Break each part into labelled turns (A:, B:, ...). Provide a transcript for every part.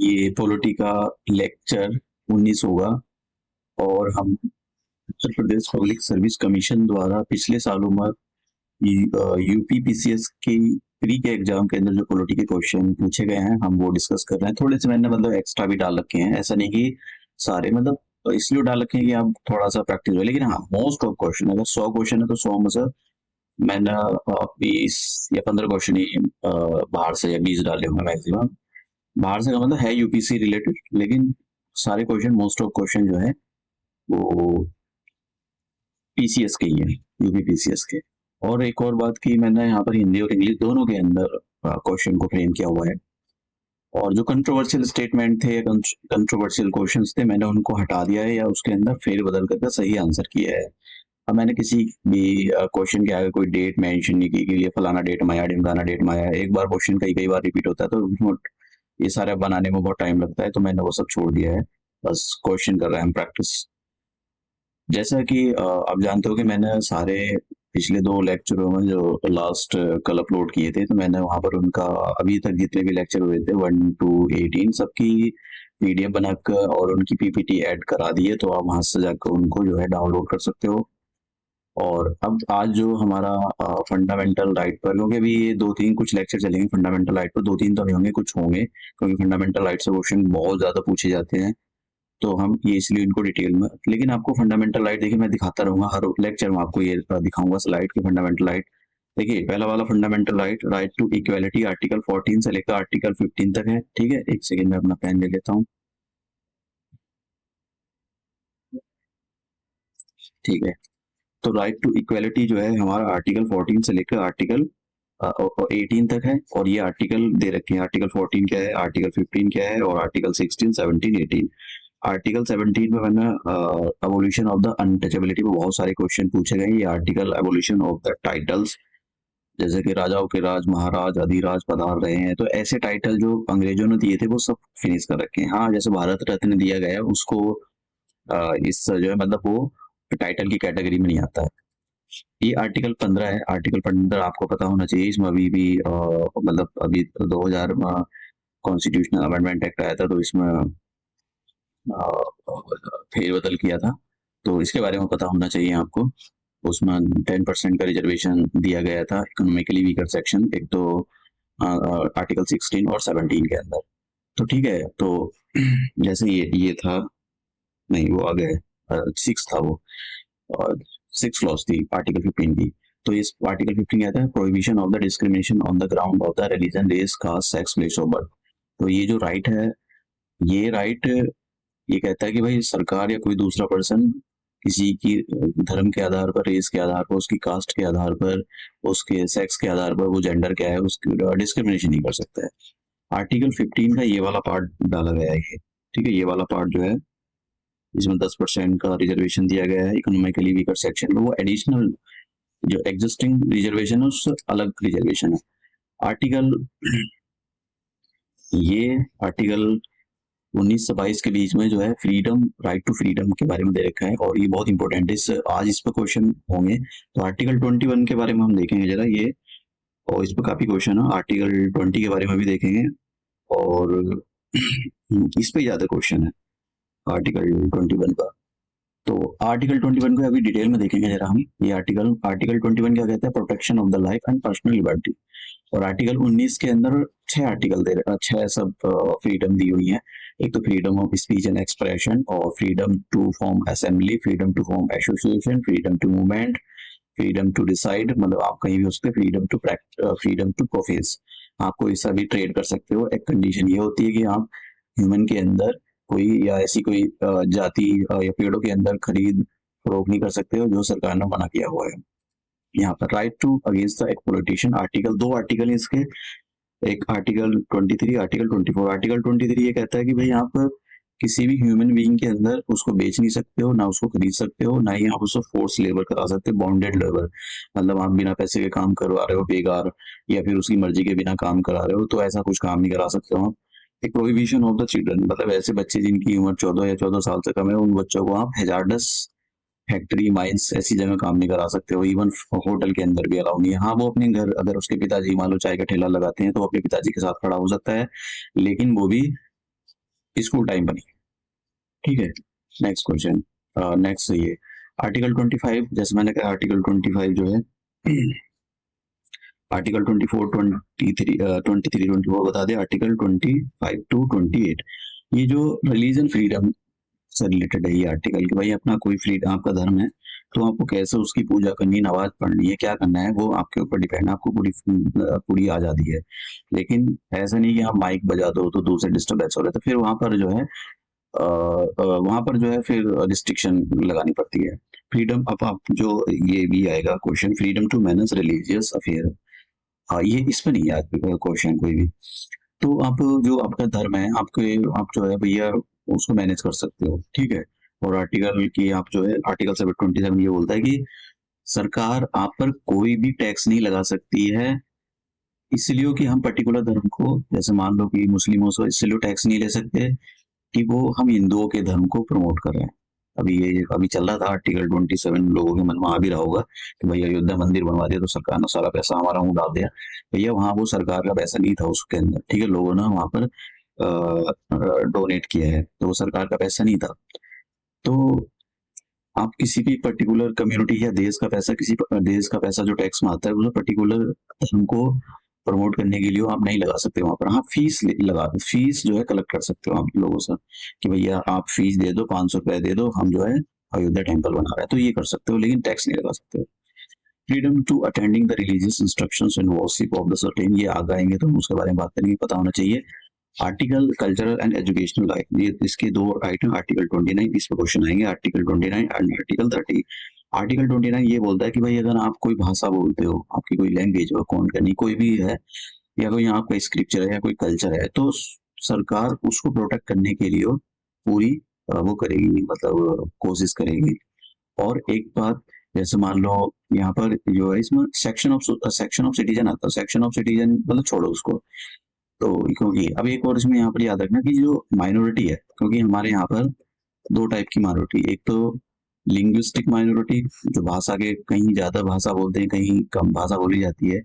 A: ये पॉलिटी का लेक्चर 19 होगा और हम Uttar Pradesh public service commission द्वारा पिछले सालों में यूपी पीसीएस की प्री के एग्जाम के अंदर जो पॉलिटी के क्वेश्चन पूछे गए हैं हम वो डिस्कस कर रहे हैं। थोड़े से मैंने मतलब एक्स्ट्रा भी डाल रखे हैं, ऐसा नहीं कि सारे मतलब इसलिए डाल रखे हैं कि आप थोड़ा सा प्रैक्टिस हो, लेकिन हाँ मोस्ट ऑफ क्वेश्चन अगर 100 क्वेश्चन है तो 100 में से मैंने 20 या 15 क्वेश्चन ही बाहर से या 20 डाले होंगे मैक्सिमम। बाहर से का मतलब है यूपीसी रिलेटेड, लेकिन सारे क्वेश्चन मोस्ट ऑफ क्वेश्चन जो है वो पीसीएस के ही है, यूपी पीसीएस के। और एक और बात की मैंने यहाँ पर हिंदी और इंग्लिश दोनों के अंदर क्वेश्चन को फ्रेम किया हुआ है, और जो कंट्रोवर्शियल स्टेटमेंट थे या कंट्रोवर्शियल क्वेश्चंस थे मैंने उनको हटा दिया है या उसके अंदर फेर बदल करके सही आंसर किया है। अब मैंने किसी भी क्वेश्चन के आगे कोई डेट मेंशन नहीं की कि ये फलाना डेट में आया ढिमकाना डेट में आया। एक बार क्वेश्चन कई बार रिपीट होता है तो ये सारे बनाने में बहुत टाइम लगता है, तो मैंने वो सब छोड़ दिया है, बस क्वेश्चन कर रहे हैं हम प्रैक्टिस। जैसा कि आप जानते हो कि मैंने सारे पिछले 2 लेक्चरों में जो लास्ट कल अपलोड किए थे तो मैंने वहां पर उनका अभी तक जितने भी लेक्चर हुए थे 1 to 18 सबकी पीडीएफ बनाकर और उनकी पीपीटी ऐड करा दी है, तो आप वहां से जाकर उनको जो है डाउनलोड कर सकते हो। और अब आज जो हमारा फंडामेंटल राइट पर, क्योंकि अभी ये 2-3 कुछ लेक्चर चलेंगे फंडामेंटल राइट पर, 2-3 तो नहीं होंगे कुछ होंगे क्योंकि फंडामेंटल राइट से क्वेश्चन बहुत ज्यादा पूछे जाते हैं, तो हम ये इसलिए इनको डिटेल में, लेकिन आपको फंडामेंटल राइट देखिए मैं दिखाता रहूंगा हर लेक्चर में, आपको ये दिखाऊंगा स्लाइड की फंडामेंटल राइट। देखिए पहला वाला fundamental right, right to equality article 14 से लेकर आर्टिकल 15 तक है। ठीक है, एक सेकेंड में अपना पेन ले लेता हूँ। ठीक है, तो राइट टू इक्वालिटी जो है हमारा आर्टिकल 14 से लेकर आर्टिकल 18 तक है, और ये आर्टिकल दे रखे हैं। आर्टिकल 14 क्या है, आर्टिकल 15 क्या है, और आर्टिकल 16, 17, 18। आर्टिकल 17 में मैंने एवोल्यूशन ऑफ द अनटचेबिलिटी में बहुत सारे क्वेश्चन पूछे गए। ये article evolution of the titles, जैसे कि राजाओं के राज, महाराज, अधिराज पधार रहे हैं, तो ऐसे टाइटल जो अंग्रेजों ने दिए थे वो सब फिनिश कर रखे हैं। हाँ, जैसे भारत रत्न दिया गया उसको इस जो है मतलब वो टाइटल की कैटेगरी में नहीं आता है। ये आर्टिकल 15 है। आर्टिकल 15 आपको पता होना चाहिए, इसमें अभी भी मतलब अभी 2000 कॉन्स्टिट्यूशनल अमेंडमेंट एक्ट आया था तो इसमें फेरबदल किया था, तो इसके बारे में पता होना चाहिए आपको। उसमें 10% का रिजर्वेशन दिया गया था इकोनॉमिकली वीकर सेक्शन, एक तो आर्टिकल 16 और 17 के अंदर। तो ठीक है, तो जैसे ये था, नहीं वो आ गए 6 था वो, और 6 क्लॉज थी आर्टिकल 15 की। तो इस आर्टिकल 15 कहता है prohibition of the discrimination on the ground of the religion, race, caste, sex, place of birth. तो ये जो राइट है, ये राइट ये कहता है कि भाई सरकार या कोई दूसरा पर्सन किसी की धर्म के आधार पर, रेस के आधार पर, उसकी कास्ट के आधार पर, उसके सेक्स के आधार पर, वो जेंडर क्या है उसकी डिस्क्रिमिनेशन नहीं कर सकता है। आर्टिकल 15 का ये वाला पार्ट डाला गया है ये। ठीक है, ये वाला पार्ट जो है इसमें 10% का रिजर्वेशन दिया गया है इकोनॉमिकली वीकर सेक्शन में, वो एडिशनल जो एग्जिस्टिंग रिजर्वेशन है उससे अलग रिजर्वेशन है। आर्टिकल ये आर्टिकल 19 से 22 के बीच में जो है फ्रीडम, राइट टू फ्रीडम के बारे में दे रखा है, और ये बहुत इंपॉर्टेंट है, आज इस पर क्वेश्चन होंगे। तो आर्टिकल 21 के बारे में हम देखेंगे जरा ये, और इस पर काफी क्वेश्चन है। आर्टिकल 20 के बारे में भी देखेंगे, और इस पे ज्यादा क्वेश्चन है आर्टिकल 21 का। तो आर्टिकल 21 को अभी डिटेल में देखेंगे जरा हम। ये आर्टिकल 21 क्या कहता है, protection of the life and personal liberty. और आर्टिकल 19 के अंदर 6 आर्टिकल दे रहे, 6 सब फ्रीडम दी हुई है। एक तो freedom of speech and expression, और freedom to form assembly, freedom to form association, freedom to movement, freedom to decide, मतलब आप कहीं भी हो सकते, फ्रीडम टू प्रोफेस, आप कोई सा भी ट्रेड कर सकते हो। एक कंडीशन ये होती है कि आप ह्यूमन के अंदर कोई या ऐसी कोई जाति या पेड़ों के अंदर खरीद फरोख्त नहीं कर सकते हो जो सरकार ने मना किया हुआ है। यहाँ पर right to against the exploitation, article 2 article है इसके, एक आर्टिकल 23, आर्टिकल 24। आर्टिकल 23 ये कहता है कि भाई आप किसी भी ह्यूमन बीइंग के अंदर उसको बेच नहीं सकते हो, ना उसको खरीद सकते हो, ना ही आप उसको फोर्स लेबर करा सकते हो, बॉन्डेड लेबर, मतलब आप बिना पैसे के काम करवा रहे हो बेकार, या फिर उसकी मर्जी के बिना काम करा रहे हो, तो ऐसा कुछ काम नहीं करा सकते हो। एक प्रोहिबिशन ऑफ द चिल्ड्रन, मतलब ऐसे बच्चे जिनकी उम्र 14 या 14 साल से कम है, उन बच्चों को आप हैजार्डस फैक्ट्री, माइंस ऐसी जगह काम नहीं करा सकते हो। इवन होटल के अंदर भी अलाउ नहीं है। हाँ, वो अपने घर, अगर उसके पिताजी मान लो चाय का ठेला लगाते हैं तो वो अपने पिताजी के साथ खड़ा हो सकता है, लेकिन वो भी स्कूल टाइम बनी, ठीक है। नेक्स्ट क्वेश्चन, नेक्स्ट ये आर्टिकल 25, जैसे मैंने कहा आर्टिकल 25 जो है आर्टिकल 24, 23, 23, 24 बता दें, आर्टिकल 25 टू 28 ये जो रिलीजन फ्रीडम से रिलेटेड है ये आर्टिकल कि भाई अपना कोई फ्रीडम, आपका धर्म है तो आपको कैसे उसकी पूजा करनी, नमाज पढ़नी है, क्या करना है वो आपके ऊपर डिपेंड है, आपको पूरी पूरी आजादी है। लेकिन ऐसा नहीं कि आप माइक बजा दो तो दूसरे डिस्टर्बेंस हो रहे, तो फिर वहां पर जो है वहां पर जो है फिर रिस्ट्रिक्शन लगानी पड़ती है। फ्रीडम, अब आप जो ये भी आएगा question, freedom to manage religious affair, हाँ ये इसमें नहीं है क्वेश्चन कोई भी। तो आप जो आपका धर्म है आपके, आप जो है भैया उसको मैनेज कर सकते हो, ठीक है। और आर्टिकल की आप जो है आर्टिकल 727 ये बोलता है कि सरकार आप पर कोई भी टैक्स नहीं लगा सकती है, इसलिए कि हम पर्टिकुलर धर्म को, जैसे मान लो कि मुस्लिमों से इसलिए टैक्स नहीं ले सकते कि वो हम हिंदुओं के धर्म को प्रमोट कर रहे हैं। अभी चल रहा था आर्टिकल 27, लोगों के मन में आ भी रहा होगा कि भैया अयोध्या मंदिर बनवा दिया तो सरकार ने सारा पैसा हमारा मुंह डाल दिया। भैया वहां वो सरकार का पैसा नहीं था उसके अंदर, ठीक है, लोगों ने वहां पर डोनेट किया है, तो वो सरकार का पैसा नहीं था। तो आप किसी भी पर्टिकुलर कम्युनिटी या देश का पैसा, किसी देश का पैसा जो टैक्स में आता है वो पर्टिकुलर धर्म को प्रमोट करने के लिए आप नहीं लगा सकते वहां पर। हाँ फीस लगा, फीस जो है कलेक्ट कर सकते हो आप लोगों से कि भैया आप फीस दे दो, 500 रुपए दे दो, हम जो है अयोध्या टेम्पल बना रहे हैं, तो ये कर सकते हो, लेकिन टैक्स नहीं लगा सकते हो। Freedom to attending the religious instructions and worship of the certain, ये आगे आएंगे तो हम उसके बारे में बात करेंगे, पता होना चाहिए। Article cultural and educational right, ये इसके दो राइट हैं, आर्टिकल 29 इस पर क्वेश्चन आएंगे, आर्टिकल 29 एंड आर्टिकल 30। आर्टिकल 29 ये बोलता है कि भाई अगर आप कोई भाषा बोलते हो, आपकी कोई लैंग्वेज हो, कौन करनी कोई भी है, या कोई यहाँ कोई स्क्रिप्चर है या कोई कल्चर है, तो सरकार उसको प्रोटेक्ट करने के लिए पूरी वो करेगी, मतलब कोशिश करेगी। और एक बात, जैसे मान लो यहाँ पर जो है इसमें सेक्शन ऑफ सिटीजन आता है, सेक्शन ऑफ सिटीजन मतलब छोड़ो उसको, तो क्योंकि अब एक और इसमें यहाँ पर याद रखना कि जो माइनॉरिटी है, क्योंकि हमारे यहाँ पर दो टाइप की माइनॉरिटी, एक तो लिंग्विस्टिक माइनॉरिटी जो भाषा के कहीं ज्यादा भाषा बोलते हैं, कहीं कम भाषा बोली जाती है,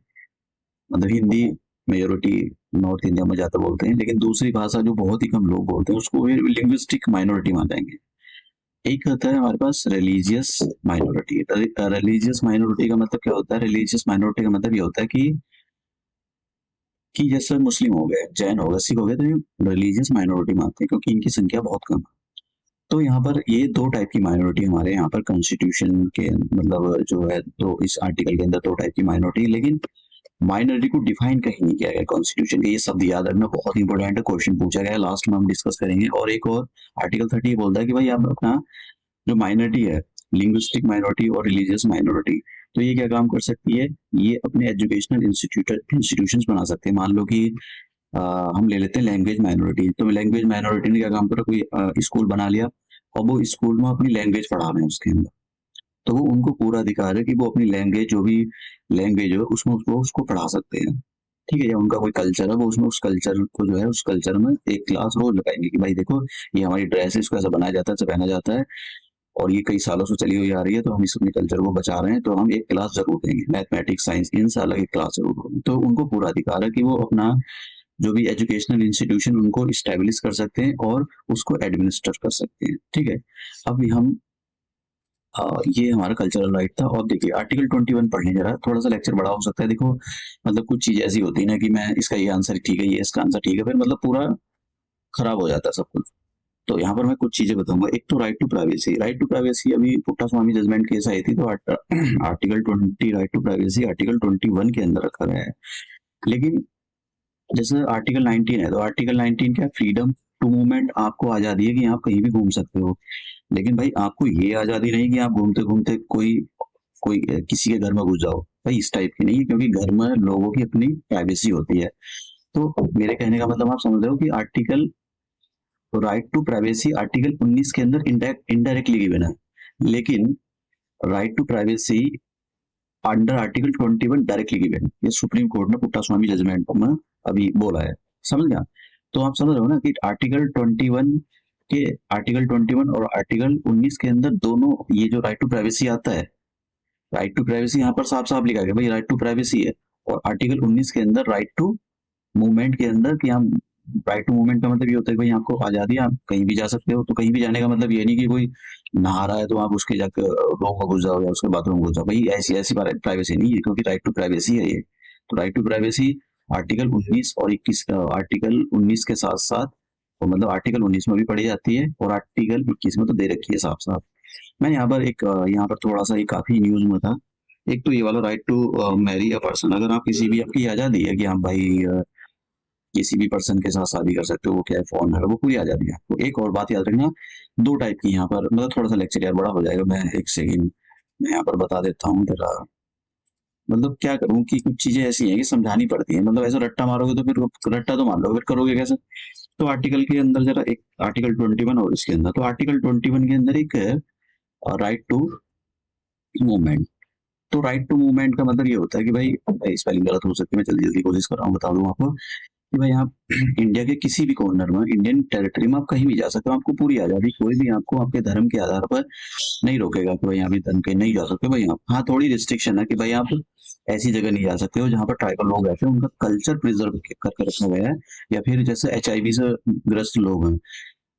A: मतलब हिंदी मेजोरिटी नॉर्थ इंडिया में ज्यादा बोलते हैं, लेकिन दूसरी भाषा जो बहुत ही कम लोग बोलते हैं उसको लिंग्विस्टिक माइनॉरिटी मान जाएंगे। एक होता है हमारे पास रिलीजियस माइनॉरिटी। रिलीजियस माइनॉरिटी का मतलब क्या होता है? रिलीजियस माइनॉरिटी का मतलब ये होता है कि जैसे मुस्लिम हो गए, जैन हो गए, सिख हो गए, तो ये रिलीजियस माइनॉरिटी मानते हैं क्योंकि इनकी संख्या बहुत कम है। तो यहाँ पर ये दो टाइप की माइनॉरिटी हमारे यहाँ पर कॉन्स्टिट्यूशन के मतलब जो है, तो इस आर्टिकल के अंदर दो टाइप की माइनॉरिटी, लेकिन माइनॉरिटी को डिफाइन कहीं नहीं किया गया कॉन्स्टिट्यूशन के, ये शब्द याद रखना बहुत इंपॉर्टेंट है, क्वेश्चन पूछा गया है, लास्ट में हम डिस्कस करेंगे। और एक और आर्टिकल 30 बोलता है कि भाई आप अपना जो माइनॉरिटी है, लिंग्विस्टिक माइनॉरिटी और रिलीजियस माइनॉरिटी, तो ये क्या काम कर सकती है, ये अपने एजुकेशनल इंस्टीट्यूशंस बना सकते हैं। मान लो कि हम ले लेते हैं लैंग्वेज माइनॉरिटी, तो लैंग्वेज माइनॉरिटी ने क्या काम करा, कोई स्कूल बना लिया और वो स्कूल में अपनी लैंग्वेज पढ़ा रहे हैं उसके अंदर, तो वो उनको पूरा अधिकार है कि वो अपनी लैंग्वेज, जो भी लैंग्वेज है उसमें उसको पढ़ा सकते हैं, ठीक है। या उनका कोई कल्चर है, वो उसमें उस कल्चर को जो है उस कल्चर में एक क्लास रोज लगाएंगे कि भाई देखो ये हमारी ड्रेस है, इसको ऐसा बनाया जाता है, ऐसा पहना जाता है, और ये कई सालों से चली हुई आ रही है, तो हम इस अपने कल्चर को बचा रहे हैं, तो हम एक क्लास जरूर देंगे, मैथमेटिक्स साइंस इन से अलग एक क्लास जरूर होगी। तो उनको पूरा अधिकार है कि वो अपना जो भी एजुकेशनल इंस्टीट्यूशन उनको इस्टेब्लिश कर सकते हैं और उसको एडमिनिस्टर कर सकते हैं, ठीक है। अब हम ये हमारा कल्चरल राइट था। और देखिए आर्टिकल 21 पढ़ लें जरा, थोड़ा सा लेक्चर बड़ा हो सकता है। देखो मतलब कुछ चीज ऐसी होती है ना कि मैं इसका ये आंसर ठीक है, ये इसका आंसर ठीक है, फिर मतलब पूरा खराब हो जाता है सब कुछ। तो यहाँ पर मैं कुछ चीजें बताऊंगा। एक तो right to privacy, right to privacy अभी पुट्टा स्वामी जजमेंट केस आई थी, तो article 20 right to privacy article 21 के अंदर रखा गया है। लेकिन जैसे आर्टिकल 19 है, तो आर्टिकल 19 क्या, फ्रीडम टू मूवमेंट, आपको आजादी है कि आप कहीं भी घूम सकते हो, लेकिन भाई आपको ये आजादी नहीं कि आप घूमते घूमते कोई कोई किसी के घर में घुस जाओ, भाई इस टाइप की नहीं है, क्योंकि घर में लोगों की अपनी प्राइवेसी होती है। तो मेरे कहने का मतलब आप समझ रहे हो कि article right to privacy article 19 के अंदर इनडायरेक्टली गिवन है, लेकिन right to privacy under article 21 directly given है। ये सुप्रीम कोर्ट ने पुट्टा स्वामी जजमेंट में अभी बोला है, समझ गया। तो आप समझ रहे हो ना कि आर्टिकल 21 के, आर्टिकल 21 और आर्टिकल 19 के अंदर दोनों ये जो राइट टू प्राइवेसी आता है, राइट टू प्राइवेसी यहाँ पर साफ साफ लिखा गया भाई राइट टू प्राइवेसी है, और आर्टिकल 19 के अंदर राइट टू मूवमेंट के अंदर कि हम राइट टू मूवमेंट का मतलब ये होता है कि भाई आपको आजादी है, आप कहीं भी जा सकते हो। तो कहीं भी जाने का मतलब ये नहीं कि कोई नहा रहा है तो आप उसके जाकर रूम में घुस जाओ या उसके बाथरूम घुस जाओ, भाई ऐसी ऐसी प्राइवेसी नहीं है, क्योंकि राइट टू प्राइवेसी है ये। तो राइट टू प्राइवेसी आर्टिकल 19 और 21, आर्टिकल 19 के साथ साथ, और मतलब आर्टिकल 19 में भी पढ़ी जाती है और आर्टिकल 21 में तो दे रखी है साफ साफ। मैं यहाँ पर एक यहाँ पर थोड़ा सा ये काफी न्यूज में था। एक तो ये वाला right to marry a person, अगर आप किसी भी, आपकी आजादी है कि आप भाई किसी भी पर्सन के साथ शादी कर सकते हो, वो क्या है फॉरेन है, वो पूरी आजादी है आपको। एक और बात याद रखना, दो टाइप की यहाँ पर, मतलब थोड़ा सा लेक्चर यार बड़ा हो जाएगा, मैं एक सेकंड मैं यहाँ पर बता देता हूँ जरा। मतलब क्या करूँ कि कुछ चीजें ऐसी हैं कि समझानी पड़ती हैं, मतलब ऐसा रट्टा मारोगे तो फिर रट्टा तो मान लो, फिर करोगे कैसे। तो आर्टिकल के अंदर जरा एक आर्टिकल 21 और इसके अंदर, तो आर्टिकल 21 के अंदर एक राइट टू मूवमेंट। तो राइट टू मूवमेंट का मतलब ये होता है कि भाई स्पेलिंग गलत हो सकती है, मैं जल्दी जल्दी कोशिश कर रहा हूँ बता दूं आपको कि भाई आप इंडिया के किसी भी कॉर्नर में, इंडियन टेरिटरी में आप कहीं भी जा सकते हो, आपको पूरी आजादी, कोई भी आपको आपके धर्म के आधार पर नहीं रोकेगा कि भाई यहाँ भी धर्म के नहीं जा सकते भाई आप। हाँ, थोड़ी रिस्ट्रिक्शन है कि भाई आप ऐसी जगह नहीं जा सकते हो जहाँ पर ट्राइबल लोग रहते हैं, उनका कल्चर प्रिजर्व करके रखा गया है, या फिर जैसे HIV से ग्रस्त लोग हैं,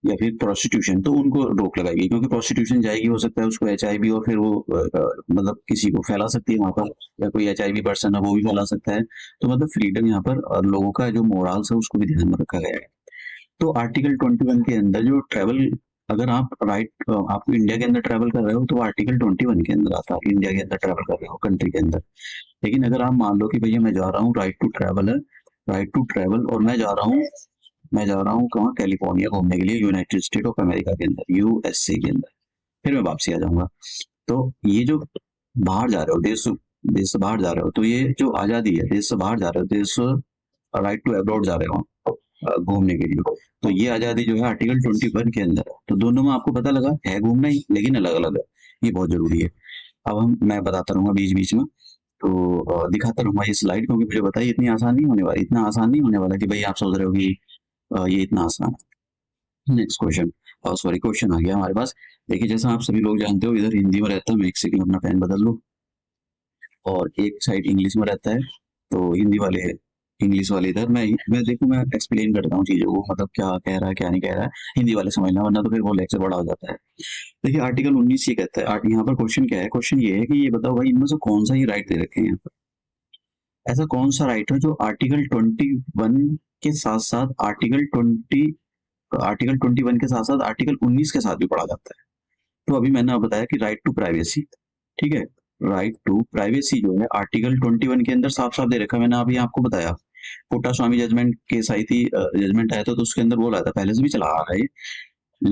A: या फिर प्रोस्टिट्यूशन, तो उनको रोक लगाएगी, क्योंकि प्रोस्टिट्यूशन जाएगी, हो सकता है उसको HIV और फिर वो मतलब किसी को फैला सकती है वहां पर, या कोई HIV पर्सन है वो भी फैला सकता है। तो मतलब फ्रीडम यहाँ पर लोगों का जो मोरल्स है उसको भी ध्यान में रखा गया है। तो आर्टिकल 21 के अंदर जो ट्रेवल, अगर आप आप इंडिया के अंदर ट्रेवल कर रहे हो तो आर्टिकल 21 के अंदर आता है, इंडिया के अंदर ट्रेवल कर रहे हो कंट्री के अंदर। लेकिन अगर आप मान लो कि भैया मैं जा रहा हूँ, राइट टू ट्रेवल है, राइट टू ट्रेवल, और मैं जा रहा हूँ कहाँ, कैलिफोर्निया घूमने के लिए, यूनाइटेड स्टेट ऑफ अमेरिका के अंदर, USA के अंदर, फिर मैं वापसी आ जाऊंगा। तो ये जो बाहर जा रहे हो, देश से बाहर जा रहे हो, तो ये जो आजादी है, देश से बाहर जा रहे हो, देश राइट टू अब्रॉड जा रहे हो घूमने के लिए, तो ये आजादी जो है आर्टिकल 21 के अंदर है। तो दोनों में आपको पता लगा है घूमना ही, लेकिन अलग अलग है, ये बहुत जरूरी है। अब मैं बताता रहूंगा बीच बीच में, तो दिखाता रहूंगा ये स्लाइड, क्योंकि मुझे बताइए इतनी आसान नहीं होने वाली, इतना आसान नहीं होने वाला कि भाई आप सोच रहे हो कि ये इतना आसान है। नेक्स्ट क्वेश्चन, सॉरी क्वेश्चन आ गया हमारे पास। देखिए जैसा आप सभी लोग जानते हो, इधर हिंदी में रहता है, मैं एक सेकंड अपना पेन बदल लूँ, और एक साइड इंग्लिश में रहता है, तो इंग्लिश वाले इधर, मैं एक्सप्लेन करता हूँ चीजों को, मतलब क्या कह रहा है क्या नहीं कह रहा है, हिंदी वाले समझना, वरना तो फिर वो लेक्चर बड़ा हो जाता है। देखिए आर्टिकल 19 ये कहता है, यहाँ पर क्वेश्चन क्या है, क्वेश्चन ये है कि ये बताओ भाई इनमें से कौन सा ये राइट दे रखे हैं यहाँ पर, ऐसा कौन सा राइट है जो आर्टिकल 21 के साथ साथ आर्टिकल 21 के साथ साथ आर्टिकल 19 के साथ भी पढ़ा जाता है। तो अभी मैंने आपको बताया कि राइट टू प्राइवेसी, ठीक है, राइट टू प्राइवेसी जो है आर्टिकल 21 के अंदर साफ साफ दे रखा है। मैंने अभी आपको बताया, कोटा स्वामी जजमेंट केस आई थी, जजमेंट आया था, तो उसके अंदर बोला था, पहले से भी चला आ रहा है ये।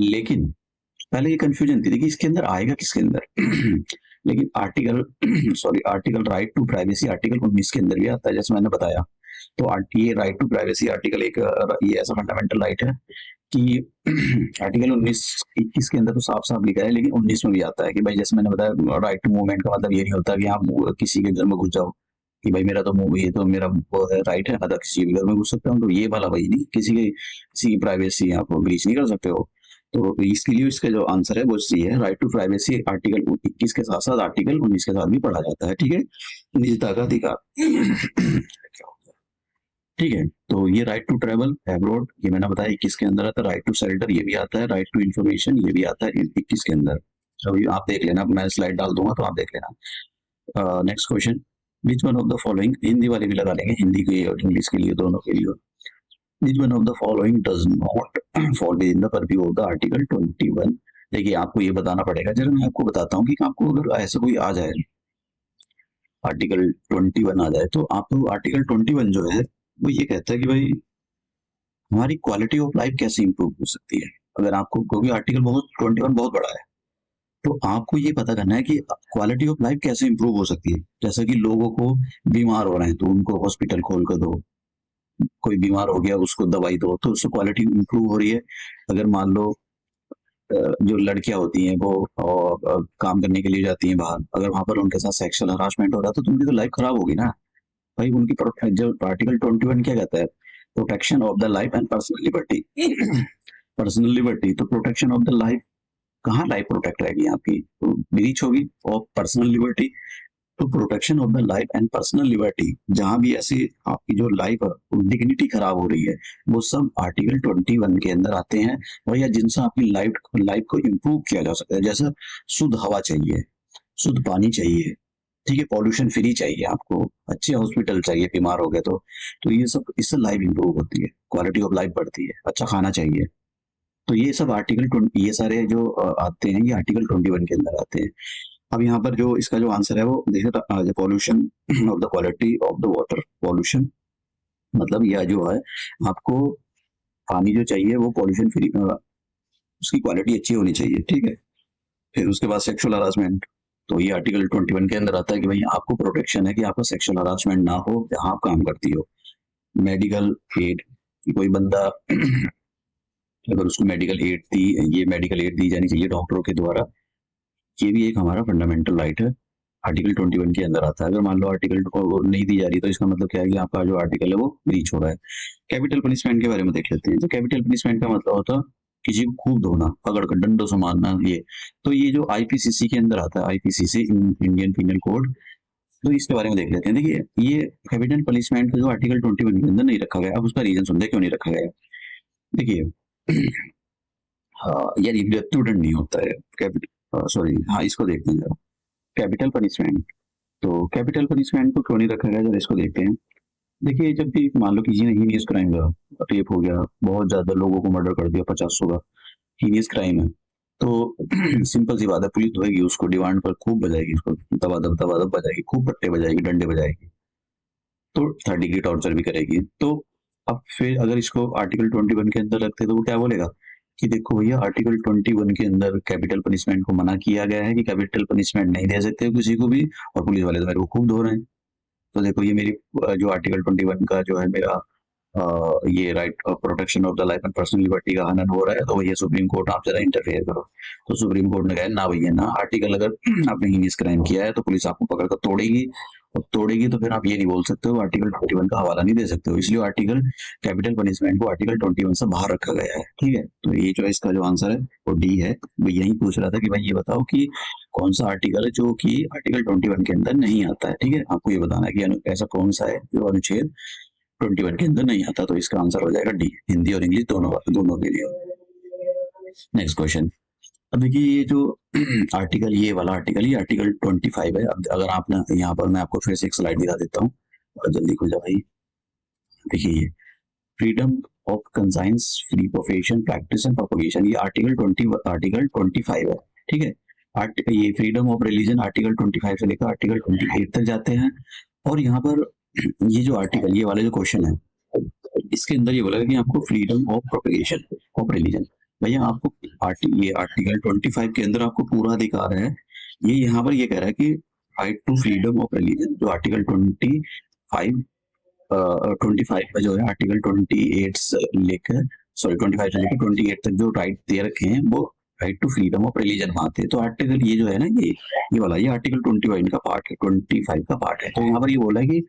A: लेकिन पहले ये कंफ्यूजन थी कि इसके अंदर आएगा किसके अंदर लेकिन article sorry article right to privacy article 19 के अंदर भी आता है, जैसे मैंने बताया। तो ये राइट टू प्राइवेसी आर्टिकल एक ये ऐसा फंडामेंटल राइट है कि आर्टिकल 19-21 के अंदर तो साफ साफ लिखा है, लेकिन 19 में भी आता है कि भाई जैसे मैंने बताया, राइट टू मूवमेंट का मतलब ये नहीं होता कि आप किसी के घर में घुस जाओ कि भाई मेरा तो ये तो मेरा वो है राइट है, अगर किसी के घर में घुस सकता हूँ, तो ये वाला भाई नहीं, किसी की प्राइवेसी आप ब्रीच नहीं कर सकते हो। तो इसके लिए इसका जो आंसर है वो सी है, राइट टू प्राइवेसी आर्टिकल 21 के साथ साथ आर्टिकल 19 के साथ भी पढ़ा जाता है, ठीक है, निजता का अधिकार ठीक है। तो ये राइट टू ट्रेवल अब्रॉड, ये मैंने बताया 21 के अंदर आता है, राइट टू शेल्टर ये भी आता है, राइट टू इन्फॉर्मेशन ये भी आता है 21 के अंदर। अभी आप देख लेना, मैं स्लाइड डाल दूंगा तो आप देख लेना। Next question, which one of the following, Hindi वाले भी लगा लेंगे, हिंदी के और इंग्लिश के लिए, दोनों के लिए, which one of the following does not fall with in the purview of the article 21। देखिए आपको ये बताना पड़ेगा, जरा मैं आपको बताता हूँ कि आपको अगर ऐसा कोई आ जाए, आर्टिकल 21 आ जाए, तो आपको आर्टिकल 21 जो है वो ये कहता है कि भाई हमारी क्वालिटी ऑफ लाइफ कैसे इंप्रूव हो सकती है। अगर आपको, क्योंकि आर्टिकल 21 बहुत बड़ा है, तो आपको ये पता करना है कि क्वालिटी ऑफ लाइफ कैसे इंप्रूव हो सकती है। जैसे कि लोगों को बीमार हो रहे हैं तो उनको हॉस्पिटल खोल कर दो, कोई बीमार हो गया उसको दवाई दो, तो उससे क्वालिटी इंप्रूव हो रही है। अगर मान लो जो लड़कियां होती हैं वो काम करने के लिए जाती हैं बाहर, अगर वहां पर उनके साथ सेक्सुअल हरासमेंट हो रहा है तो उनकी तो लाइफ खराब होगी ना भाई। उनकी जो आर्टिकल 21 क्या कहता है, protection of the life and personal liberty personal liberty, तो प्रोटेक्शन ऑफ द लाइफ, कहाँ लाइफ प्रोटेक्ट रहेगी आपकी, तो ब्रीच होगी ऑफ पर्सनल लिबर्टी। तो protection of the life and personal liberty, जहां भी ऐसे आपकी जो लाइफ डिग्निटी खराब हो रही है, वो सब आर्टिकल 21 के अंदर आते हैं। और या जिनसे आपकी लाइफ को इम्प्रूव किया जा सकता है, जैसा शुद्ध हवा चाहिए, शुद्ध पानी चाहिए, ठीक है, पॉल्यूशन फ्री चाहिए, आपको अच्छे हॉस्पिटल चाहिए बीमार हो गए तो ये सब, इससे लाइफ इंप्रूव होती है, क्वालिटी ऑफ लाइफ बढ़ती है, अच्छा खाना चाहिए। तो ये सब आर्टिकल 20, ये सारे जो आते हैं, ये आर्टिकल 21 के अंदर आते हैं। अब यहाँ पर जो इसका जो आंसर है वो देखिए, pollution of the quality of the water, pollution मतलब यह जो है, आपको पानी जो चाहिए वो पॉल्यूशन फ्री, उसकी क्वालिटी अच्छी होनी चाहिए, ठीक है। फिर उसके बाद सेक्सुअल हरासमेंट, तो ये आर्टिकल 21 के अंदर आता है कि भाई आपको प्रोटेक्शन है कि आपका सेक्सुअल हरासमेंट ना हो जहां आप काम करती हो। मेडिकल एड, कि कोई बंदा अगर उसको मेडिकल एड दी, ये मेडिकल एड दी जानी चाहिए डॉक्टरों के द्वारा, ये भी एक हमारा फंडामेंटल राइट है, आर्टिकल 21 के अंदर आता है। अगर मान लो आर्टिकल नहीं दी जा रही तो इसका मतलब क्या है कि आपका जो आर्टिकल है वो ब्रीच हो रहा है। कैपिटल पनिशमेंट के बारे में देख लेते हैं। तो कैपिटल पनिशमेंट का मतलब होता है किसी को खूब धोना, पकड़ कर डंडों से मारना, ये तो ये जो आईपीसीसी के अंदर आता है, आईपीसीसी इंडियन पीनल कोड, तो इसके बारे में देख लेते हैं। देखिए, ये कैपिटल पनिशमेंट जो आर्टिकल 21 के अंदर नहीं रखा गया, अब उसका रीजन सुनते क्यों नहीं रखा गया। देखिए हाँ यार, ये मृत्यु दंड नहीं होता है कैपिटल, सॉरी हाँ, इसको देखते हैं जरा, कैपिटल पनिशमेंट। तो कैपिटल पनिशमेंट को क्यों नहीं रखा गया, जरा इसको देखते हैं। देखिए, जब भी मान लो किसी ने हीनियस क्राइम हुआ, रेप हो गया, बहुत ज्यादा लोगों को मर्डर कर दिया, 50 का हीनियस क्राइम है, तो सिंपल सी बात है, पुलिस धोएगी उसको, डिमांड पर खूब बजाएगी उसको, दबा दब बजाएगी, खूब पट्टे बजाएगी, डंडे बजाएगी, तो 3rd डिग्री टॉर्चर भी करेगी। तो अब फिर अगर इसको आर्टिकल 21 के अंदर रखते तो वो क्या बोलेगा कि देखो भैया, आर्टिकल 21 के अंदर कैपिटल पनिशमेंट को मना किया गया है कि कैपिटल पनिशमेंट नहीं दे सकते किसी को भी, और पुलिस वाले तो मेरे को खूब धो रहे हैं। तो देखो, ये मेरी जो आर्टिकल 21 का जो है मेरा ये right protection of the life and personal liberty का हनन हो रहा है, तो भैया सुप्रीम कोर्ट आप जरा इंटरफेयर करो। तो सुप्रीम कोर्ट ने कहा ना भैया ना, आर्टिकल अगर आपने हीनियस क्राइम किया है तो पुलिस आपको पकड़ कर तोड़ेगी, और तोड़ेगी तो फिर आप ये नहीं बोल सकते हो, आर्टिकल 21 का हवाला नहीं दे सकते हो, इसलिए आर्टिकल कैपिटल पनिशमेंट को आर्टिकल 21 से बाहर रखा गया है, ठीक है। तो ये जो इसका जो आंसर है वो डी है। वो यही पूछ रहा था कि भाई ये बताओ कि कौन सा आर्टिकल है जो कि आर्टिकल 21 के अंदर नहीं आता है, ठीक है। आपको ये बताना है कि ऐसा कौन सा है जो अनुच्छेद 21 के अंदर नहीं आता। तो इसका आंसर हो जाएगा डी, हिंदी और इंग्लिश दोनों के लिए। Next question. अब देखिए, ये जो आर्टिकल, ये वाला आर्टिकल, ये आर्टिकल 25 है। अब अगर आपने यहाँ पर, मैं आपको फिर से एक स्लाइड दिखा देता हूँ, जल्दी खुल जा भाई। देखिए, ये freedom of conscience, free profession, practice and propagation, ये आर्टिकल 25 है, ठीक है। ये फ्रीडम ऑफ रिलीजन आर्टिकल 25 से लेकर आर्टिकल 28 तक जाते हैं। और यहाँ पर ये जो आर्टिकल, ये वाले जो क्वेश्चन है, इसके अंदर ये बोला कि आपको freedom of propagation of religion, भैया आपको ये आर्टिकल 25 के अंदर आपको पूरा अधिकार है। ये यहाँ पर ये कह रहा है कि right to freedom of religion, जो आर्टिकल 25 में जो है, आर्टिकल 28 से लेकर, सॉरी 25 से लेकर 28 तक जो राइट दे रखे हैं, वो right to freedom of religion आते हैं। तो आर्टिकल ये जो है ना, ये वाला, ये आर्टिकल 21 का पार्ट है, 25 का पार्ट है। तो यहाँ पर ये बोला है कि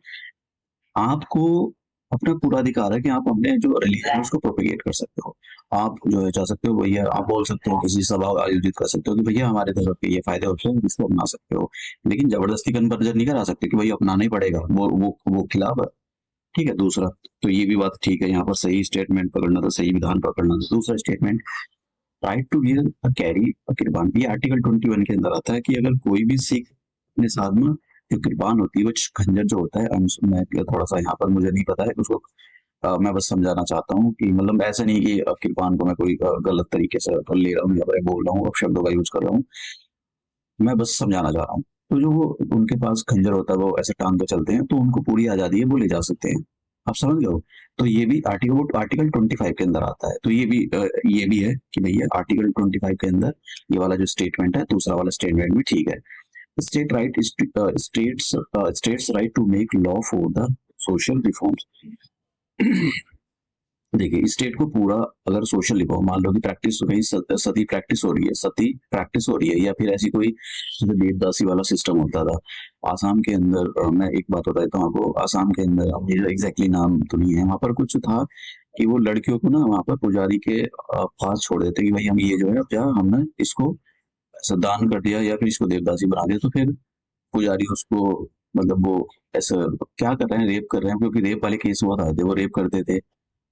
A: आपको अपना पूरा अधिकार है कि आप अपने जो रिलीजन है उसको प्रोपेगेट कर सकते हो। आप जो है चाह सकते हो भैया, आप बोल सकते हो, किसी सभा आयोजित कर सकते हो कि भैया हमारे धर्म के ये फायदे होते हैं, इसको अपना सकते हो, लेकिन जबरदस्ती कन्वर्जन नहीं करा सकते कि भैया अपनाना ही पड़ेगा, वो खिलाफ है, ठीक है। दूसरा, तो ये भी बात ठीक है, यहाँ पर सही स्टेटमेंट पकड़ना था, सही विधान पकड़ना था। दूसरा statement, right to give a carry a kirpan, ये आर्टिकल 21 के अंदर आता है कि अगर कोई भी सिख अपने साथ में जो कृपान होती है, वो खंजर जो होता है, मैं थोड़ा सा यहाँ पर मुझे नहीं पता है उसको, मैं बस समझाना चाहता हूँ कि मतलब ऐसा नहीं कि कृपान को मैं कोई गलत तरीके से ले रहा हूँ या फिर बोल रहा हूँ, शब्दों का यूज कर रहा हूँ, मैं बस समझाना चाह रहा हूँ। तो जो वो उनके पास खंजर होता है, वो ऐसे टांग के चलते हैं, तो उनको पूरी आजादी है, वो ले जा सकते हैं, आप समझ गए हो। तो ये भी आर्टिकल 25 के अंदर आता है। तो ये भी है कि भैया आर्टिकल 25 के अंदर ये वाला जो स्टेटमेंट है, दूसरा वाला स्टेटमेंट भी ठीक है। State right, states right to make law for the social reforms. देखिए, स्टेट को पूरा, अगर सोशल रिफॉर्म, मान लो कि प्रैक्टिस कहीं सती प्रैक्टिस हो रही है, सती प्रैक्टिस हो रही है, या फिर ऐसी कोई जैसे देवदासी वाला सिस्टम होता था आसाम के अंदर, मैं एक बात बताता हूँ आपको, आसाम के अंदर, मुझे एग्जैक्टली नाम तो नहीं है, वहां पर कुछ था कि वो लड़कियों को ना वहां पर पुजारी के पास छोड़ देते कि भाई हम ये जो है, अब क्या हमने इसको ऐसा दान कर दिया या फिर इसको देवदासी बना दिया, तो फिर पुजारी उसको मतलब वो ऐसा क्या कर रहे हैं, रेप कर रहे हैं, क्योंकि रेप वाले केस हुआ था, वो रेप करते थे।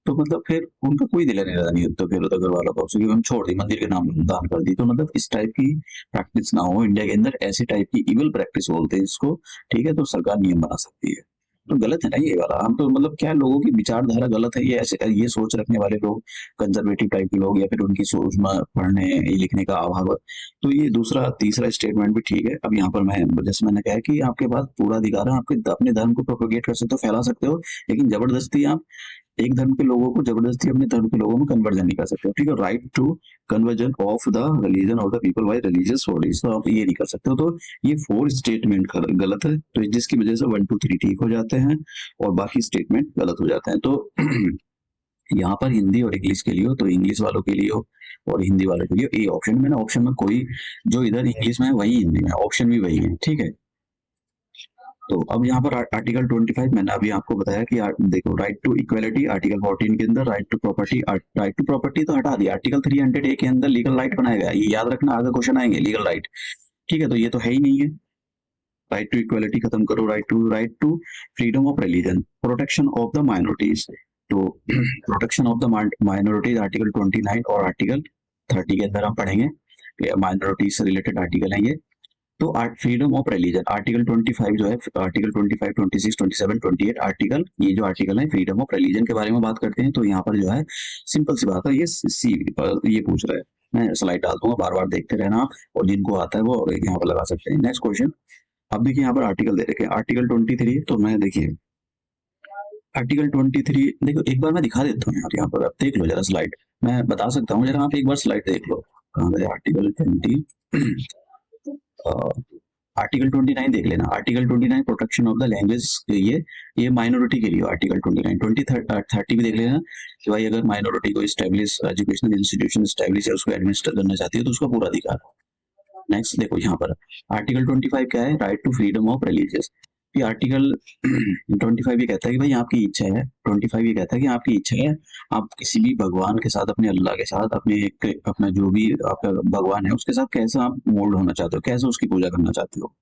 A: तो मतलब फिर उनका कोई दिल नहीं रहता, नहीं तो फिर उधर घर वालों का, उसकी हम छोड़ दी, मंदिर के नाम दान कर दी। तो मतलब इस टाइप की प्रैक्टिस ना हो इंडिया के अंदर, ऐसी टाइप की इविल प्रैक्टिस बोलते हैं इसको, ठीक है। तो सरकार नियम बना सकती है। तो गलत है ना ये वाला, हम तो मतलब क्या लोगों की विचारधारा गलत है, ये ऐसे ये सोच रखने वाले लोग, कंजर्वेटिव टाइप के लोग, या फिर उनकी सोच में पढ़ने लिखने का अभाव है। तो ये दूसरा तीसरा स्टेटमेंट भी ठीक है। अब यहाँ पर मैं जैसे मैंने कहा कि आपके पास पूरा अधिकार है, आपके अपने धर्म को प्रोपोगेट कर सकते हो, फैला सकते हो, लेकिन जबरदस्ती आप एक धर्म के लोगों को जबरदस्ती अपने धर्म के लोगों में कन्वर्जन नहीं कर सकते हो, ठीक है। Right to conversion of the religion of the people by religious bodies, तो आप ये नहीं कर सकते हो। तो ये 4 स्टेटमेंट गलत है, तो जिसकी वजह से 1 2 3 ठीक हो जाते हैं और बाकी स्टेटमेंट गलत हो जाते हैं। तो यहाँ पर हिंदी और इंग्लिश के लिए हो तो इंग्लिश वालों के लिए हो, और हिंदी वालों के लिए ए ऑप्शन में ना, ऑप्शन में कोई जो इधर इंग्लिश में है वही हिंदी में, ऑप्शन भी वही है, ठीक है। तो अब यहाँ पर आर्टिकल 25 मैंने अभी आपको बताया कि देखो, राइट टू इक्वलिटी आर्टिकल 14 के अंदर, राइट टू प्रॉपर्टी तो हटा दिया, आर्टिकल 300A के अंदर लीगल राइट बनाया गया, ये याद रखना, आगे क्वेश्चन आएंगे लीगल राइट, ठीक है। तो ये तो है ही नहीं है, राइट टू इक्वलिटी खत्म करो, right to freedom of religion, protection of the minorities, तो protection of the minorities article 29 और आर्टिकल 30 के अंदर हम पढ़ेंगे, माइनॉरिटीज से रिलेटेड आर्टिकल है ये। तो फ्रीडम ऑफ रिलीजन आर्टिकल 25 जो है, आर्टिकल 25, 26, 27, 28 आर्टिकल, ये जो आर्टिकल है फ्रीडम ऑफ रिलीजन के बारे में बात करते हैं। तो यहाँ पर जो है सिंपल सी बात है, ये ये पूछ रहा है, मैं स्लाइड डाल दूंगा, बार बार देखते रहना, और जिनको आता है वो यहाँ पर लगा सकते हैं। नेक्स्ट क्वेश्चन, अब देखिए यहाँ पर आर्टिकल दे रखे हैं, आर्टिकल 23, तो मैं देखिए आर्टिकल 23 देखो, एक बार मैं दिखा देता हूँ यार, यहाँ पर आप देख लो जरा स्लाइड, मैं बता सकता हूँ, जरा आप एक बार स्लाइड देख लो, कहाँ गए आर्टिकल 20, आर्टिकल 29 देख लेना, article 29 protection of the language, ये माइनॉरिटी के लिए आर्टिकल 29, 30 भी देख लेना कि भाई अगर माइनॉरिटी को एस्टैब्लिश एजुकेशनल इंस्टीट्यूशन एस्टैब्लिश है, उसको एडमिनिस्टर करना चाहती है, तो उसका पूरा अधिकार है। नेक्स्ट देखो यहाँ पर आर्टिकल 25 क्या है, right to freedom of religious, कि आर्टिकल 25 ये कहता है कि भाई आपकी इच्छा है, 25 ये कहता है कि आपकी इच्छा है, आप किसी भी भगवान के साथ, अपने अल्लाह के साथ, अपना जो भी आपका भगवान है उसके साथ कैसे आप मोल्ड होना चाहते हो, कैसे उसकी पूजा करना चाहते हो,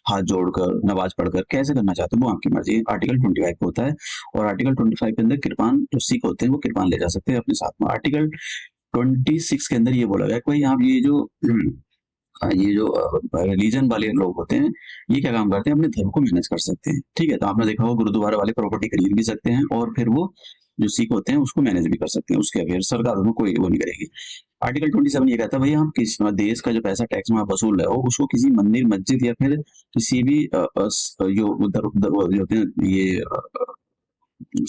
A: हाथ जोड़कर, नमाज पढ़कर, कैसे करना चाहते हो, वो आपकी मर्जी है, आर्टिकल 25 को होता है। और आर्टिकल 25 के अंदर कृपान जो सिख होते हैं वो कृपान ले जा सकते हैं अपने साथ में। आर्टिकल 26 के अंदर ये बोला गया कि भाई आप ये जो रिलीजन वाले लोग होते हैं, ये क्या काम करते हैं, अपने धर्म को मैनेज कर सकते हैं, ठीक है। तो आपने देखा होगा गुरुद्वारा वाले प्रॉपर्टी खरीद भी सकते हैं, और फिर वो जो सिख होते हैं उसको मैनेज भी कर सकते हैं, उसके अफेयर सरकार उसमें कोई वो नहीं करेगी। आर्टिकल 27 ये कहता है भाई, आप किस देश का जो पैसा टैक्स में आप वसूल रहे हो, उसको किसी मंदिर, मस्जिद, या फिर किसी भी जो उधर उधर वो जो होते हैं, ये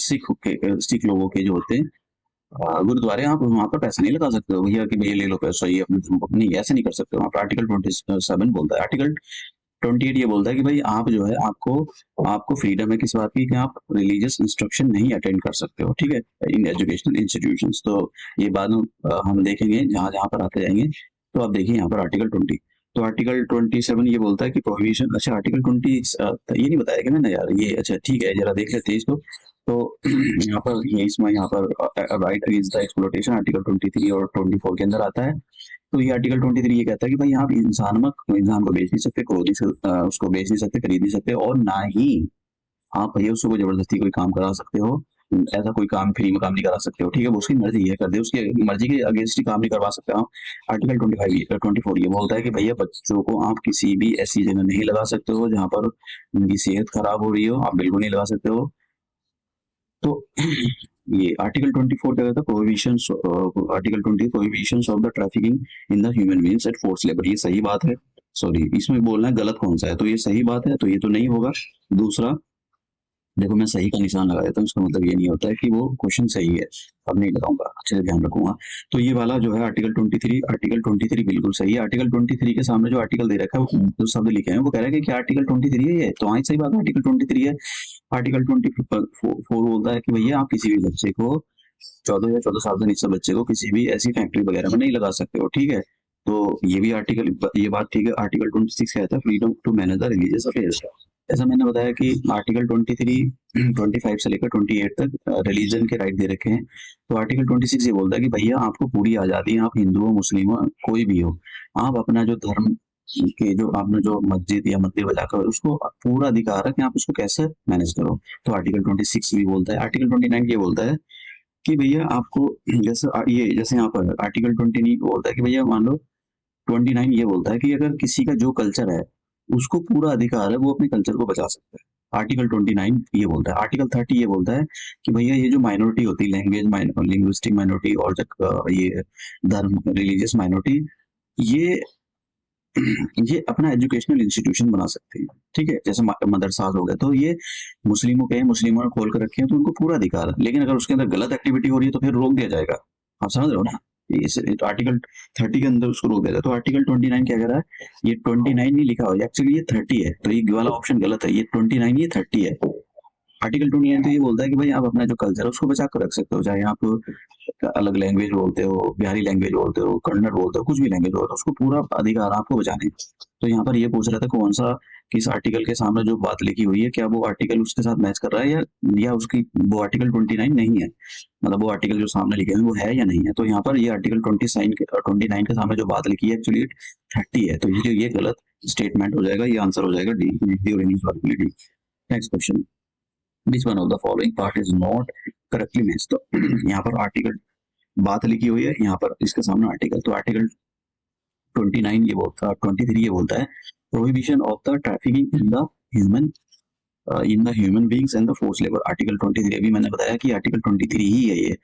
A: सिख लोगों के जो होते हैं गुरुद्वारे, आप वहां पर पैसा नहीं लगा सकते हो भैया कि भैया ले लो पैसा, ये अपने नहीं, ऐसे नहीं कर सकते हो आप। आर्टिकल 27 बोलता है, आर्टिकल 28 ये बोलता है कि भाई आप जो है, आपको आपको फ्रीडम है किस बात की, कि आप रिलीजियस इंस्ट्रक्शन नहीं अटेंड कर सकते हो, ठीक है, इन एजुकेशनल इंस्टीट्यूशंस। तो ये बाद में हम देखेंगे जहां जहां पर आते जाएंगे। तो आप देखिए यहाँ पर आर्टिकल 20, तो आर्टिकल 27 ये बोलता है कि प्रोहिबिशन, अच्छा आर्टिकल 20 ये नहीं बताया कि मैंने यार, ये अच्छा ठीक है, जरा देख लेते हैं इसको। तो यहाँ पर ये इसमें यहाँ पर right against the exploitation article 23 और 24 के अंदर आता है। तो ये आर्टिकल 23 ये कहता है कि भाई आप इंसान को बेच नहीं सकते, उसको बेच नहीं सकते, खरीद नहीं सकते, और ना ही आप भैया उसको जबरदस्ती कोई काम करा सकते हो, ऐसा कोई काम फ्री में काम नहीं करा सकते हो, ठीक है। वो उसकी मर्जी है, कर दे, उसकी मर्जी के अगेंस्ट ही काम नहीं करवा सकते आप। आर्टिकल 24 ये बोलता है कि भैया बच्चों को आप किसी भी ऐसी जगह नहीं लगा सकते हो जहां पर उनकी सेहत खराब हो रही हो, आप बिल्कुल नहीं लगा सकते हो। तो ये आर्टिकल 24 क्या कहता है, prohibitions, article 20 prohibitions of the trafficking in the human beings at force labour, ये सही बात है, सॉरी इसमें बोलना है गलत कौन सा है, तो ये सही बात है, तो ये तो नहीं होगा। दूसरा देखो, मैं सही का निशान लगा देता हूँ, इसका मतलब ये नहीं होता है कि वो क्वेश्चन सही है, अब नहीं लगाऊंगा, अच्छे से ध्यान रखूंगा। तो ये वाला जो है आर्टिकल 23 बिल्कुल सही है। आर्टिकल 23 के सामने जो आर्टिकल दे रखा है, वो जो शब्द लिखे हैं, वो कह रहा है कि क्या आर्टिकल 23 है ये, तो हाँ सही बात है, आर्टिकल 23 है। आर्टिकल 24 बोलता है कि भैया आप किसी भी बच्चे को 14 या 14 साल से नीचे बच्चे को किसी भी ऐसी फैक्ट्री वगैरह में नहीं लगा सकते हो, ठीक है। तो ये भी आर्टिकल, ये बात ठीक है। आर्टिकल 26 कहता है freedom to manage the religious affairs, जैसा मैंने बताया कि आर्टिकल 23, 25 से लेकर 28 तक रिलीजन के राइट दे रखे हैं। तो आर्टिकल 26 ये बोलता है कि भैया आपको पूरी आजादी है, आप हिंदू हो, मुस्लिम हो, कोई भी हो, आप अपना जो धर्म कि जो आपने जो मस्जिद या मंदिर बजाकर उसको पूरा अधिकार है कि आप उसको कैसे मैनेज करो। तो आर्टिकल 26 भी बोलता है। आर्टिकल 29 ये बोलता है कि भैया आपको ये जैसे यहाँ पर आर्टिकल 29 बोलता है कि भैया मान लो 29 ये बोलता है कि अगर किसी का जो कल्चर है उसको पूरा अधिकार है वो अपने कल्चर को बचा सकता है। आर्टिकल 29 ये बोलता है। आर्टिकल 30 ये बोलता है कि भैया ये जो माइनॉरिटी होती है, लैंग्वेज लिंग्विस्टिक माइनॉरिटी और ये धर्म रिलीजियस माइनॉरिटी, ये ये अपना एजुकेशनल इंस्टीट्यूशन बना सकते हैं। ठीक है, जैसे मदरसा हो गए, तो ये मुस्लिमों के मुस्लिमों ने खोल कर रखे हैं तो उनको पूरा अधिकार है। लेकिन अगर उसके अंदर गलत एक्टिविटी हो रही है तो फिर रोक दिया जाएगा। आप समझ रहे हो ना? तो आर्टिकल 30 के अंदर उसको रोक दिया जाए। तो आर्टिकल 29 क्या कह रहा है, ये 29 नहीं लिखा हुआ, एक्चुअली ये 30 है। तो ये वाला ऑप्शन गलत है, ये 29 ये 30 है। आर्टिकल 29 तो ये बोलता है कि भाई आप अपना जो कल्चर है उसको बचा कर रख सकते हो, चाहे आप अलग लैंग्वेज बोलते हो, बिहारी लैंग्वेज बोलते हो, कन्नड़ बोलते हो, कुछ भी लैंग्वेज बोलते हो, उसको पूरा अधिकार आपको बचाने। तो यहाँ पर ये पूछ रहा था कौन सा किस आर्टिकल के सामने जो बात लिखी हुई है, क्या वो आर्टिकल उसके साथ मैच कर रहा है या उसकी वो आर्टिकल 29 नहीं है, मतलब वो आर्टिकल जो सामने लिखे हैं वो है या नहीं है। तो यहाँ पर ये आर्टिकल 29 के सामने जो बात लिखी है एक्चुअली 30 है। तो ये गलत स्टेटमेंट हो जाएगा, ये आंसर हो जाएगा D. Next question, which one of the following part is not correctly match. तो यहाँ पर आर्टिकल बात लिखी हुई है, यहाँ पर इसके सामने आर्टिकल, तो आर्टिकल 29 ये बोलता है, 23 ये बोलता है prohibition of the trafficking in the human beings and the force labour. Article 23 अभी मैंने बताया कि आर्टिकल 23 ही है ये।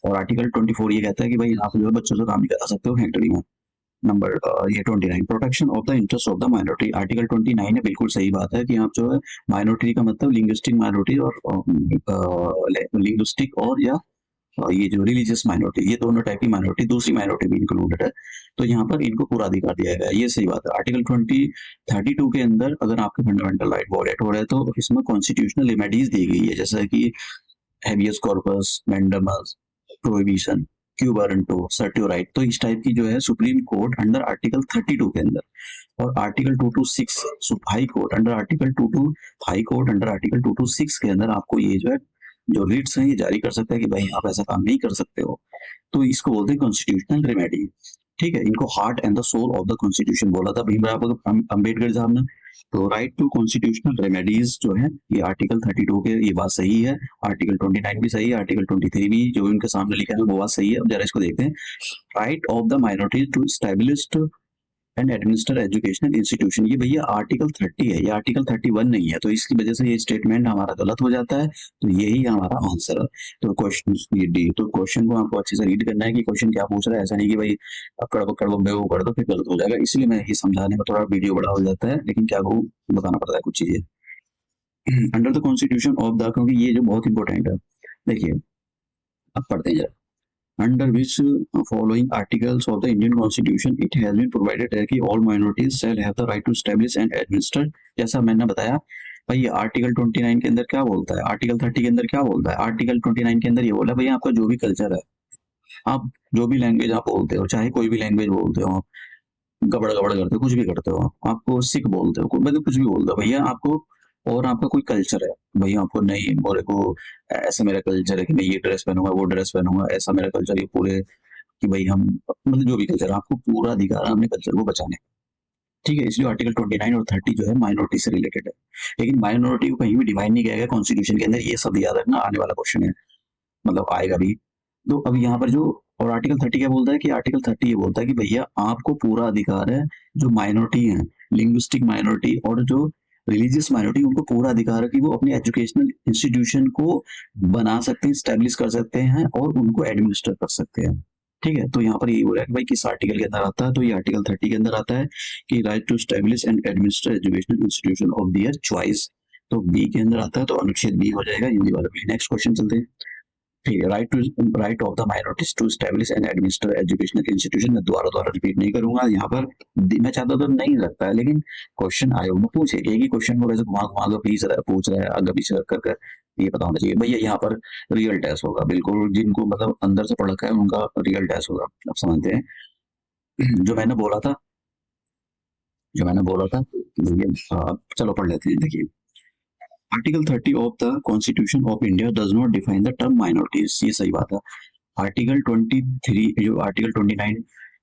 A: और आर्टिकल 24 ये कहता है कि भाई आप जो है बच्चों से काम नहीं करा सकते हो फैक्ट्री में। नंबर ये 29 protection of the interest of the minority. Article 29 है, बिल्कुल सही बात है कि आप जो है माइनॉरिटी का मतलब लिंग्विस्टिक माइनॉरिटी और लिंग्विस्टिक और या ये जो रिलीजियस माइनॉरिटी, ये दोनों टाइप की माइनॉरिटी, दूसरी माइनॉरिटी भी इंक्लूडेड है। तो यहाँ पर इनको पूरा अधिकार दिया गया है, ये सही बात है। आर्टिकल 32 के अंदर अगर आपके फंडामेंटल राइट वायलेट हो रहे हैं तो इसमें कॉन्स्टिट्यूशनल रेमेडीज दी गई है, जैसा कि habeas corpus, mandamus, prohibition, quo warranto, certiorari. तो इस टाइप की जो है सुप्रीम कोर्ट अंडर आर्टिकल 32 के अंदर, और article 226 high court under article 22 high court under article 226 के अंदर आपको ये जो है जो रिट्स हैं ये जारी कर सकता है कि भाई आप ऐसा काम नहीं कर सकते हो। तो इसको बोलते हैं कॉन्स्टिट्यूशनल रेमेडी। ठीक है, इनको heart and the soul of the constitution बोला था भीमराव अम्बेडकर साहब ने। तो राइट टू कॉन्स्टिट्यूशनल रेमेडीज जो है ये आर्टिकल 32 के, ये बात सही है। आर्टिकल 29 भी सही है, आर्टिकल 23 भी जो इनके सामने लिखा है वो बात सही है। अब जरा इसको देखते हैं। Right of the minority to establish and administer educational institution, ये भैया आर्टिकल 30 है, ये आर्टिकल 31 नहीं है। तो इसकी वजह से ये स्टेटमेंट हमारा गलत हो जाता है। तो यही हमारा आंसर है। तो क्वेश्चन ये डी, तो क्वेश्चन को आपको अच्छे से रीड करना है कि क्वेश्चन क्या पूछ रहा है। ऐसा नहीं कि भाई अकड़ बकड़ बम्बे वो कर दो फिर गलत हो जाएगा, इसलिए मैं ये समझाने में थोड़ा वीडियो बड़ा हो जाता है, लेकिन क्या कहूँ बताना पड़ता है कुछ चीजें। Under the constitution of the, क्योंकि ये जो बहुत इंपॉर्टेंट है, देखिए अब पढ़ते हैं जरा। Under which following articles of the Indian Constitution it has been provided है कि all minorities shall have the right to establish and administer। जैसा मैंने बताया भाई, ये आर्टिकल 29 के अंदर क्या बोलता है, आर्टिकल 30 के अंदर क्या बोलता है। आर्टिकल 29 के अंदर ये बोला भाई आपका जो भी कल्चर है, आप जो भी लैंग्वेज आप बोलते हो, चाहे कोई भी लैंग्वेज बोलते हो, गबड़ गबड़ करते हो, कुछ भी करते हो, आपको सिख बोलते हो, मतलब कुछ भी बोलते हो भैया आपको, और आपका कोई कल्चर है भैया आपको नहीं बोले को ऐसा मेरा कल्चर है कि मैं ये ड्रेस पहनूंगा वो ड्रेस पहनूंगा, ऐसा मेरा कल्चर, ये पूरे कि भाई हम मतलब जो भी कल्चर, आपको पूरा अधिकार है अपने कल्चर को बचाने। ठीक है, इसलिए आर्टिकल 29 और 30 जो है माइनॉरिटी से रिलेटेड है। लेकिन माइनॉरिटी को कहीं भी डिफाइन नहीं किया गया कॉन्स्टिट्यूशन के अंदर, ये सब याद रखना, आने वाला क्वेश्चन है, मतलब आएगा भी। तो अब यहाँ पर जो, और आर्टिकल 30 क्या बोलता है कि आर्टिकल 30 ये बोलता है कि भैया आपको पूरा अधिकार है, जो माइनॉरिटी है, लिंग्विस्टिक माइनॉरिटी और जो रिलीजियस माइनॉरिटी, उनको पूरा अधिकार है कि वो अपने एजुकेशनल इंस्टीट्यूशन को बना सकते हैं, स्टैब्लिश कर सकते हैं और उनको एडमिनिस्टर कर सकते हैं। ठीक है, तो यहाँ पर ये बोला है कि भाई किस आर्टिकल के अंदर आता है, तो ये आर्टिकल 30 के अंदर आता है कि right to establish and administer educational institution of their choice. तो बी के अंदर आता है, तो अनुच्छेद बी हो जाएगा हिंदी वाला भी। नेक्स्ट क्वेश्चन चलते हैं। ठीक है, right of the minorities to establish and administer educational institution, मैं दोबारा रिपीट नहीं करूंगा यहाँ पर। मैं चाहता तो नहीं लगता है, लेकिन क्वेश्चन आयोग में पूछे एक ही क्वेश्चन को वैसे घुमा घुमा कर पूछ रहा है, आगे पीछे कर ये पता होना चाहिए भैया। यहाँ पर रियल टेस्ट होगा, बिल्कुल जिनको मतलब अंदर से पढ़ रखा है उनका रियल टेस्ट होगा। अब समझते हैं जो मैंने बोला था, चलो पढ़ लेते हैं। देखिए, article 30 of the constitution of India does not define the term minorities, ये सही बात है। आर्टिकल 23 जो आर्टिकल 29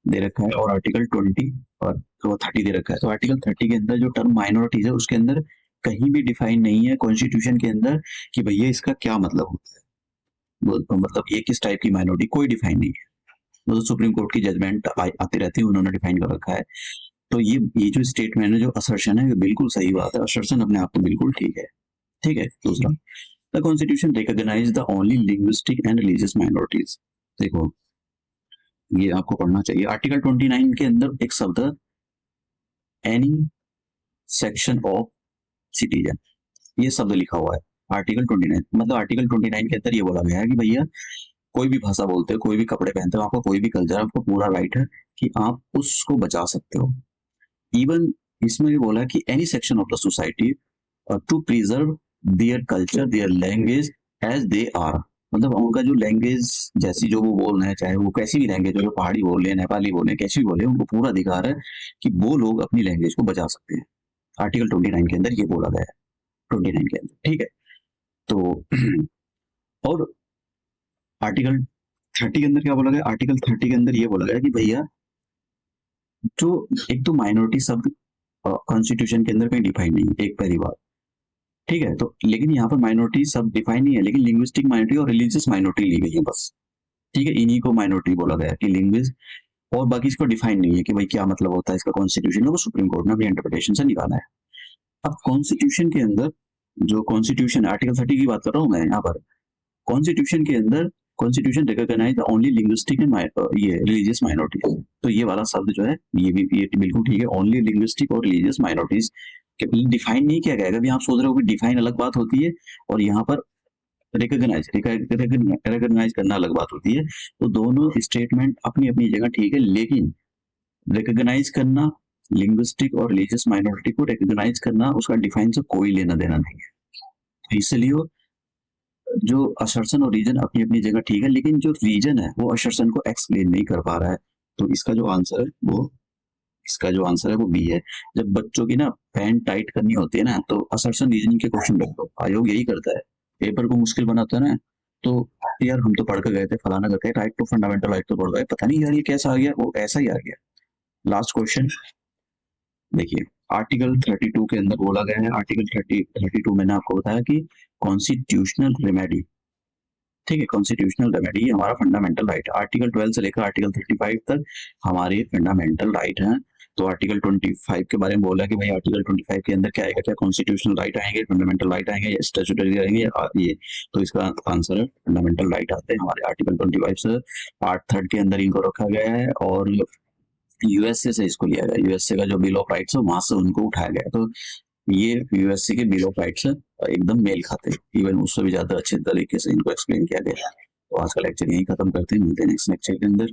A: दे रखा है और आर्टिकल 20 और तो 30 दे रखा है, तो आर्टिकल 30 के अंदर जो टर्म माइनॉरिटीज है उसके अंदर कहीं भी डिफाइन नहीं है कॉन्स्टिट्यूशन के अंदर कि भैया इसका क्या मतलब होता है, मतलब ये किस टाइप की माइनॉरिटी, कोई डिफाइन नहीं है। मतलब सुप्रीम कोर्ट की जजमेंट आती रहती है, उन्होंने डिफाइन कर रखा है। तो ये जो स्टेटमेंट है, जो असर्शन है, ये बिल्कुल सही बात है, असर्शन अपने आप में बिल्कुल ठीक है। ठीक है। दूसरा, the constitution recognise the only linguistic and religious minorities. देखो ये आपको पढ़ना चाहिए। आर्टिकल 29 के अंदर एक शब्द एनी सेक्शन ऑफ सिटीजन, ये शब्द लिखा हुआ है आर्टिकल 29। मतलब आर्टिकल 29 के अंदर ये बोला गया है कि भैया कोई भी भाषा बोलते हो, कोई भी कपड़े पहनते हो, आपका कोई भी कल्चर, आपको पूरा राइट है कि आप उसको बचा सकते हो। इवन इसमें ये बोला है कि any section of the society to preserve their culture, their language as they are. मतलब उनका जो लैंग्वेज जैसी जो वो बोल रहे हैं, चाहे वो कैसी भी लैंग्वेज हो, पहाड़ी बोल रहे हैं, नेपाली बोल रहे हैं, कैसी भी बोले, उनको पूरा अधिकार है कि वो लोग अपनी लैंग्वेज को बचा सकते हैं। आर्टिकल 29 के अंदर ये बोला गया है, 29 के अंदर। ठीक है। तो और आर्टिकल 30 के अंदर क्या बोला गया? आर्टिकल 30 के अंदर ये बोला गया कि भैया जो एक तो माइनॉरिटी शब्द कॉन्स्टिट्यूशन के अंदर कहीं डिफाइन नहीं है, एक पहली बात। ठीक है। तो लेकिन यहाँ पर माइनॉरिटी शब्द डिफाइन नहीं है, लेकिन लिंग्विस्टिक माइनॉरिटी और रिलीजियस माइनॉरिटी ली गई है बस। ठीक है। इन्हीं को माइनॉरिटी बोला गया कि लिंग्विस्ट, और बाकी इसको डिफाइन नहीं है कि भाई क्या मतलब होता है इसका कॉन्स्टिट्यूशन में, वो सुप्रीम कोर्ट ने अपनी इंटरप्रिटेशन से निकाला है। अब कॉन्स्टिट्यूशन के अंदर जो कॉन्स्टिट्यूशन आर्टिकल 30 की बात कर रहा हूँ मैं यहाँ पर, कॉन्स्टिट्यूशन के अंदर constitution recognise the only linguistic and ये रिलीजियस माइनॉरिटीज। तो ये वाला शब्द जो है ये बिल्कुल ठीक है, ओनली लिंग्विस्टिक और रिलीजियस माइनॉरिटीज डिफाइन नहीं किया गया। अभी आप सोच रहे हो कि डिफाइन अलग बात होती है और यहाँ पर रिकॉग्नाइज करना अलग बात होती है। तो दोनों स्टेटमेंट अपनी अपनी जगह ठीक है, लेकिन रिकॉग्नाइज करना, लिंग्विस्टिक और रिलीजियस माइनॉरिटी को रिकॉग्नाइज करना, उसका डिफाइन से कोई लेना देना नहीं है। इसलिए जो असर्शन और रीजन अपनी अपनी जगह ठीक है, लेकिन जो रीजन है वो असर्शन को एक्सप्लेन नहीं कर पा रहा है। तो इसका जो आंसर है वो बी है। जब बच्चों की ना पैंट टाइट करनी होती है ना, तो असर्शन रीजनिंग के क्वेश्चन रख दो, आयोग यही करता है, पेपर को मुश्किल बनाता है ना। तो यार हम तो पढ़ के गए थे, फलाना करके राइट टू फंडामेंटल राइट तो पढ़ गए, पता नहीं यार ये कैसा आ गया, वो ऐसा ही आ गया। लास्ट क्वेश्चन देखिए, आर्टिकल 32 के अंदर बोला गया है, आर्टिकल 32 मैंने आपको बताया कि कॉन्स्टिट्यूशनल रेमेडी। ठीक है। कॉन्स्टिट्यूशनल रेमेडी हमारा फंडामेंटल राइट, आर्टिकल 12 से लेकर आर्टिकल 35 तक हमारे फंडामेंटल राइट हैं। तो आर्टिकल 25 के बारे में बोला कि भाई आर्टिकल 25 के अंदर क्या आएगा, क्या कॉन्स्टिट्यूशनल राइट आएंगे, फंडामेंटल राइट आएंगे या स्टैट्यूटरी आएंगे या ये। तो इसका आंसर है फंडामेंटल राइट आते हैं हमारे आर्टिकल 25 से। पार्ट 3 के अंदर इनको रखा गया है और यूएसए से इसको लिया गया, यूएसए का जो बिल ऑफ राइट्स है वहां से उनको उठाया गया। तो ये यूएसए के बिल ऑफ राइट्स एकदम मेल खाते, इवन उससे भी ज्यादा अच्छे तरीके से इनको एक्सप्लेन किया गया। तो आज का लेक्चर यही खत्म करते हैं, मिलते हैं नेक्स्ट लेक्चर के अंदर।